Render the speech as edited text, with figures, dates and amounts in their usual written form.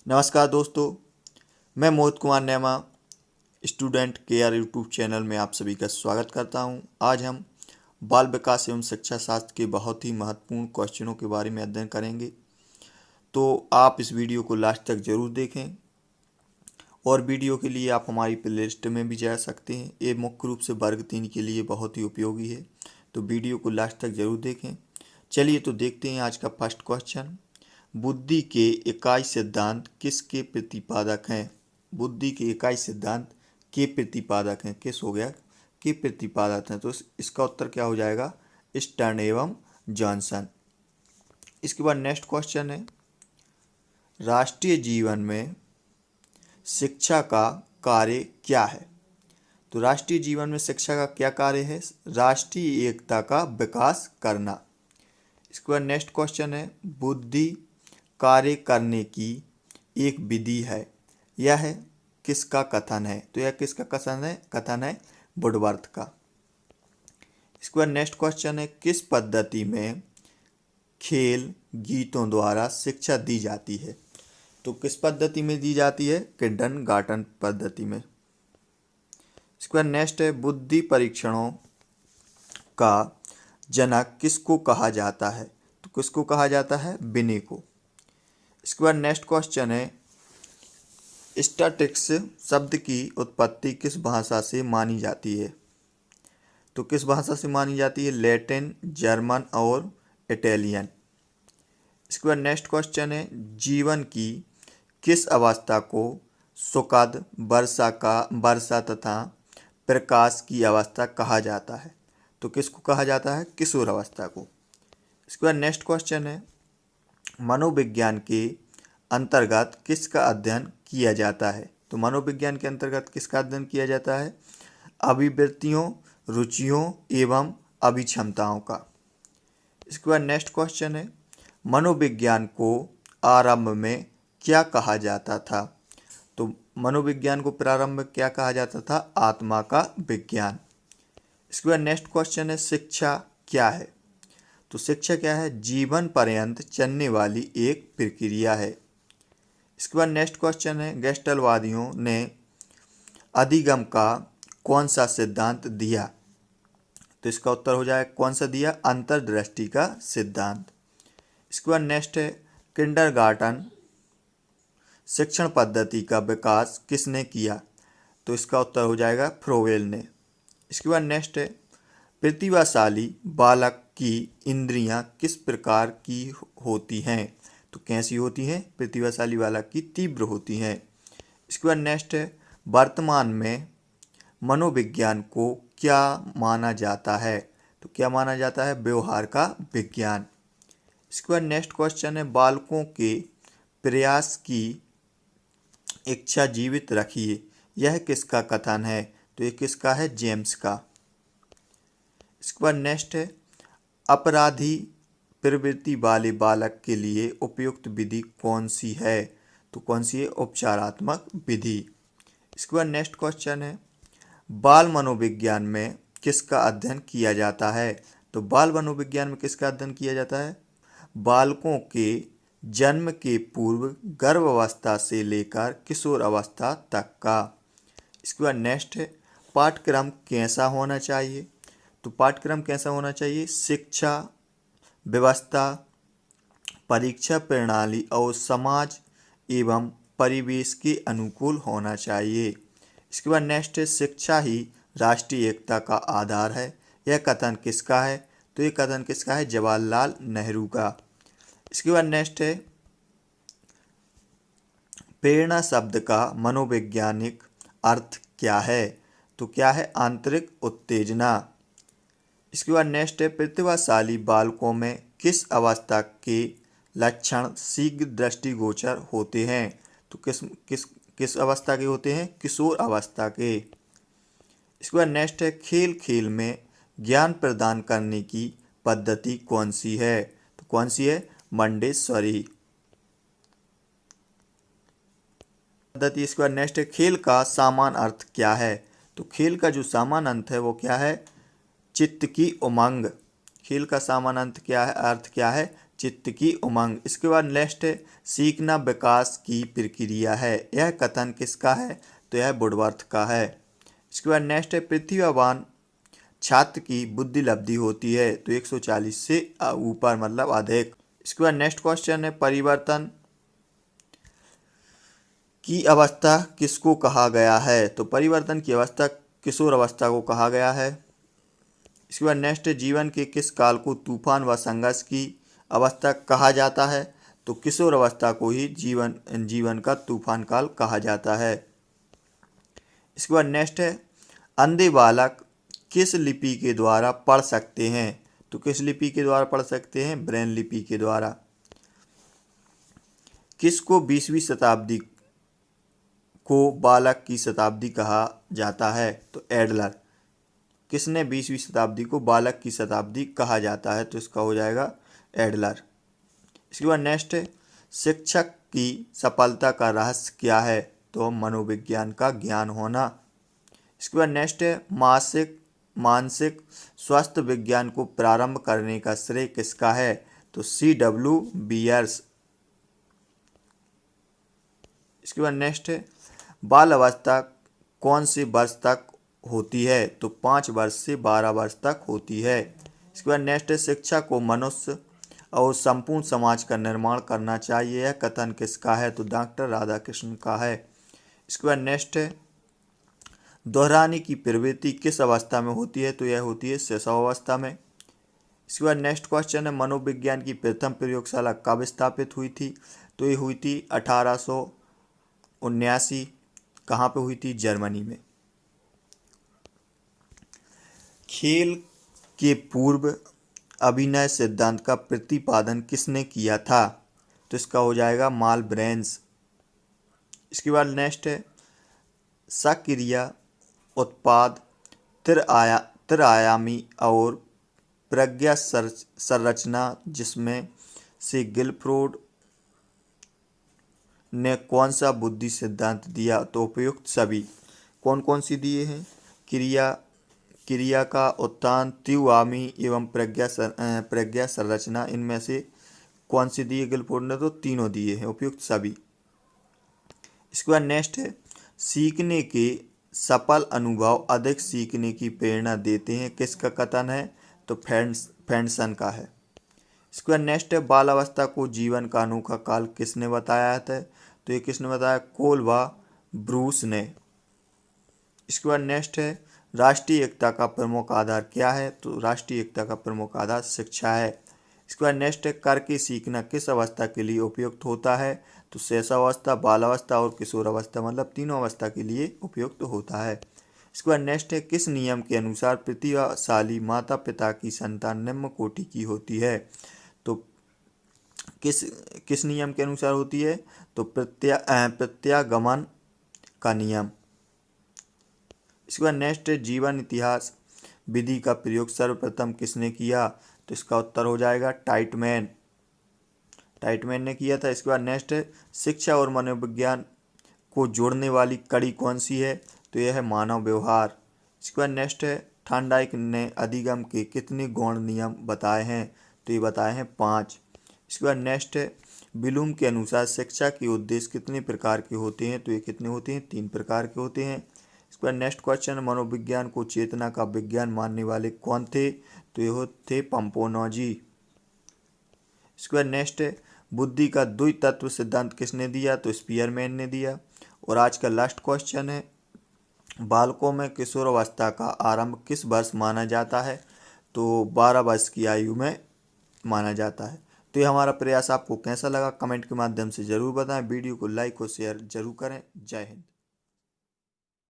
नमस्कार दोस्तों, मैं मोहित कुमार नैमा स्टूडेंट केआर यूट्यूब चैनल में आप सभी का स्वागत करता हूं। आज हम बाल विकास एवं शिक्षा शास्त्र के बहुत ही महत्वपूर्ण क्वेश्चनों के बारे में अध्ययन करेंगे। तो आप इस वीडियो को लास्ट तक ज़रूर देखें और वीडियो के लिए आप हमारी प्लेलिस्ट में भी जा सकते हैं। ये मुख्य रूप से वर्ग 3 के लिए बहुत ही उपयोगी है, तो वीडियो को लास्ट तक ज़रूर देखें। चलिए तो देखते हैं आज का फर्स्ट क्वेश्चन। बुद्धि के इकाई सिद्धांत किसके प्रतिपादक हैं? बुद्धि के इकाई सिद्धांत के प्रतिपादक हैं। किस हो गया? के प्रतिपादक हैं। तो इसका उत्तर क्या हो जाएगा? स्टर्न एवं जॉनसन। इसके बाद नेक्स्ट क्वेश्चन है, राष्ट्रीय जीवन में शिक्षा का कार्य क्या है? तो राष्ट्रीय जीवन में शिक्षा का क्या कार्य है? राष्ट्रीय एकता का विकास करना। इसके बाद नेक्स्ट क्वेश्चन है, बुद्धि कार्य करने की एक विधि है, यह किसका कथन है? तो यह किसका कथन है? कथन है वुडवर्थ का। इसके बाद नेक्स्ट क्वेश्चन है, किस पद्धति में खेल गीतों द्वारा शिक्षा दी जाती है? तो किस पद्धति में दी जाती है? किंडरगार्टन पद्धति में। इसके बाद नेक्स्ट है, बुद्धि परीक्षणों का जनक किसको कहा जाता है? तो किसको कहा जाता है? बिने को। इसके बाद नेक्स्ट क्वेश्चन है, स्टैटिक्स शब्द की उत्पत्ति किस भाषा से मानी जाती है? तो किस भाषा से मानी जाती है? लैटिन, जर्मन और इटालियन। इसके बाद नेक्स्ट क्वेश्चन है, जीवन की किस अवस्था को सुखद, वर्षा तथा प्रकाश की अवस्था कहा जाता है? तो किसको कहा जाता है? किशोर अवस्था को। इसके बाद नेक्स्ट क्वेश्चन है, मनोविज्ञान के अंतर्गत किसका अध्ययन किया जाता है? तो मनोविज्ञान के अंतर्गत किसका अध्ययन किया जाता है? अभिवृत्तियों, रुचियों एवं अभिक्षमताओं का। इसके बाद नेक्स्ट क्वेश्चन है, मनोविज्ञान को आरंभ में क्या कहा जाता था? तो मनोविज्ञान को प्रारंभ में क्या कहा जाता था? आत्मा का विज्ञान। इसके बाद नेक्स्ट क्वेश्चन है, शिक्षा क्या है? तो शिक्षा क्या है? जीवन पर्यंत चलने वाली एक प्रक्रिया है। इसके बाद नेक्स्ट क्वेश्चन है, गेस्टलवादियों ने अधिगम का कौन सा सिद्धांत दिया? तो इसका उत्तर हो जाए कौन सा दिया? अंतर्दृष्टि का सिद्धांत। इसके बाद नेक्स्ट है, किंडरगार्टन शिक्षण पद्धति का विकास किसने किया? तो इसका उत्तर हो जाएगा फ्रोवेल ने। इसके बाद नेक्स्ट है, प्रतिभाशाली बालक की इंद्रियां किस प्रकार की होती हैं? तो कैसी होती हैं? प्रतिभाशाली बालक की तीव्र होती हैं। इसके बाद नेक्स्ट है, वर्तमान में मनोविज्ञान को क्या माना जाता है? तो क्या माना जाता है? व्यवहार का विज्ञान। इसके बाद नेक्स्ट क्वेश्चन है, बालकों के प्रयास की इच्छा जीवित रखिए, यह किसका कथन है? तो ये किसका है? जेम्स का। इसके बाद नेक्स्ट है, अपराधी प्रवृत्ति वाले बालक के लिए उपयुक्त विधि कौन सी है? तो कौन सी है? उपचारात्मक विधि। इसके बाद नेक्स्ट क्वेश्चन है, बाल मनोविज्ञान में किसका अध्ययन किया जाता है? तो बाल मनोविज्ञान में किसका अध्ययन किया जाता है? बालकों के जन्म के पूर्व गर्भावस्था से लेकर किशोर अवस्था तक का। इसके बाद नेक्स्ट है, पाठ्यक्रम कैसा होना चाहिए? तो पाठ्यक्रम कैसा होना चाहिए? शिक्षा व्यवस्था, परीक्षा प्रणाली और समाज एवं परिवेश के अनुकूल होना चाहिए। इसके बाद नेक्स्ट है, शिक्षा ही राष्ट्रीय एकता का आधार है, यह कथन किसका है? तो ये कथन किसका है? जवाहरलाल नेहरू का। इसके बाद नेक्स्ट है, प्रेरणा शब्द का मनोवैज्ञानिक अर्थ क्या है? तो क्या है? आंतरिक उत्तेजना। इसके बाद नेक्स्ट है, प्रतिभाशाली बालकों में किस अवस्था के लक्षण शीघ्र दृष्टिगोचर होते हैं? तो किस अवस्था के होते हैं? किशोर अवस्था के। इसके बाद नेक्स्ट है, खेल खेल में ज्ञान प्रदान करने की पद्धति कौन सी है? तो कौन सी है? मंडेसरी पद्धति। इसके बाद नेक्स्ट है, खेल का सामान्य अर्थ क्या है? तो खेल का जो सामान्य अर्थ है वो क्या है? चित्त की उमंग। खेल का सामान्य अर्थ क्या है? चित्त की उमंग। इसके बाद नेक्स्ट है सीखना विकास की प्रक्रिया है। यह कथन किसका है? तो यह वुडवर्थ का है। इसके बाद नेक्स्ट है प्रतिभावान छात्र की बुद्धि लब्धि होती है तो 140 से ऊपर मतलब अधिक। इसके बाद नेक्स्ट क्वेश्चन है परिवर्तन की अवस्था किसको कहा गया है? तो परिवर्तन की अवस्था किशोर अवस्था को कहा गया है। इसके बाद नेक्स्ट जीवन के किस काल को तूफान व संघर्ष की अवस्था कहा जाता है? तो किशोर अवस्था को ही जीवन का तूफान काल कहा जाता है। इसके बाद नेक्स्ट है अंधे बालक किस लिपि के द्वारा पढ़ सकते हैं? तो किस लिपि के द्वारा पढ़ सकते हैं? ब्रेन लिपि के द्वारा। किसको 20वीं शताब्दी को बालक की शताब्दी कहा जाता है? तो एडलर। किसने 20वीं शताब्दी को बालक की शताब्दी कहा जाता है? तो इसका हो जाएगा एडलर। इसके बाद नेक्स्ट है शिक्षक की सफलता का रहस्य क्या है? तो मनोविज्ञान का ज्ञान होना। इसके बाद नेक्स्ट है मानसिक स्वास्थ्य विज्ञान को प्रारंभ करने का श्रेय किसका है? तो C.W. बीयर्स। इसके बाद नेक्स्ट है बाल अवस्था कौन से वर्ष तक होती है? तो 5 वर्ष से 12 वर्ष तक होती है। इसके बाद नेक्स्ट है शिक्षा को मनुष्य और संपूर्ण समाज का निर्माण करना चाहिए। यह कथन किसका है? तो डॉक्टर राधाकृष्णन का है। इसके बाद नेक्स्ट है दोहराने की प्रवृत्ति किस अवस्था में होती है? तो यह होती है शैशव अवस्था में। इसके बाद नेक्स्ट क्वेश्चन है मनोविज्ञान की प्रथम प्रयोगशाला कब स्थापित हुई थी? तो ये हुई थी 1879। कहाँ पे हुई थी? जर्मनी में। खेल के पूर्व अभिनय सिद्धांत का प्रतिपादन किसने किया था? तो इसका हो जाएगा मालब्रेंस। इसके बाद नेक्स्ट है सक्रिय उत्पाद त्रिआयामी और प्रज्ञा संरचना जिसमें से गिलफ्रोड ने कौन सा बुद्धि सिद्धांत दिया? तो उपयुक्त सभी। कौन कौन सी दिए हैं? क्रिया का उत्थान, त्रिआयामी एवं प्रज्ञा संरचना, इनमें से कौन सी दिए गिलफ्रोड ने? तो तीनों दिए हैं, उपयुक्त सभी। इसके बाद नेक्स्ट है सीखने के सफल अनुभव अधिक सीखने की प्रेरणा देते हैं किसका कथन है? तो फेंडसन का है। इसके बाद नेक्स्ट है बाल अवस्था को जीवन का अनोखा काल किसने बताया था? तो ये किसने बताया? कोल व ब्रूस ने। इसके बाद नेक्स्ट है राष्ट्रीय एकता का प्रमुख आधार क्या है? तो राष्ट्रीय एकता का प्रमुख आधार शिक्षा है। इसके बाद नेक्स्ट है करके सीखना किस अवस्था के लिए उपयुक्त होता है? तो शैशवावस्था, बाल अवस्था और किशोर अवस्था, मतलब तीनों अवस्था के लिए उपयुक्त होता है। इसके बाद नेक्स्ट है किस नियम के अनुसार प्रतिभाशाली माता पिता की संतान निम्न कोटि की होती है? तो किस नियम के अनुसार होती है? तो प्रत्यागमन का नियम। इसके बाद नेक्स्ट है जीवन इतिहास विधि का प्रयोग सर्वप्रथम किसने किया? तो इसका उत्तर हो जाएगा टाइटमैन ने किया था। इसके बाद नेक्स्ट है शिक्षा और मनोविज्ञान को जोड़ने वाली कड़ी कौन सी है? तो यह है मानव व्यवहार। इसके बाद नेक्स्ट है थॉर्नडाइक ने अधिगम के कितने गौण नियम बताए हैं? तो ये बताए हैं 5। इसके बाद नेक्स्ट है ब्लूम के अनुसार शिक्षा के उद्देश्य कितने प्रकार के होते हैं? तो ये कितने होते हैं? 3 प्रकार के होते हैं। इसके बाद नेक्स्ट क्वेश्चन मनोविज्ञान को चेतना का विज्ञान मानने वाले कौन थे? तो ये थे पंपोनोजी। इसके बाद नेक्स्ट है बुद्धि का द्वितत्व सिद्धांत किसने दिया? तो स्पीयरमैन ने दिया। और आज का लास्ट क्वेश्चन है बालकों में किशोर अवस्था का आरंभ किस वर्ष माना जाता है? तो 12 वर्ष की आयु में माना जाता है। तो ये हमारा प्रयास आपको कैसा लगा कमेंट के माध्यम से ज़रूर बताएं। वीडियो को लाइक और शेयर जरूर करें। जय हिंद।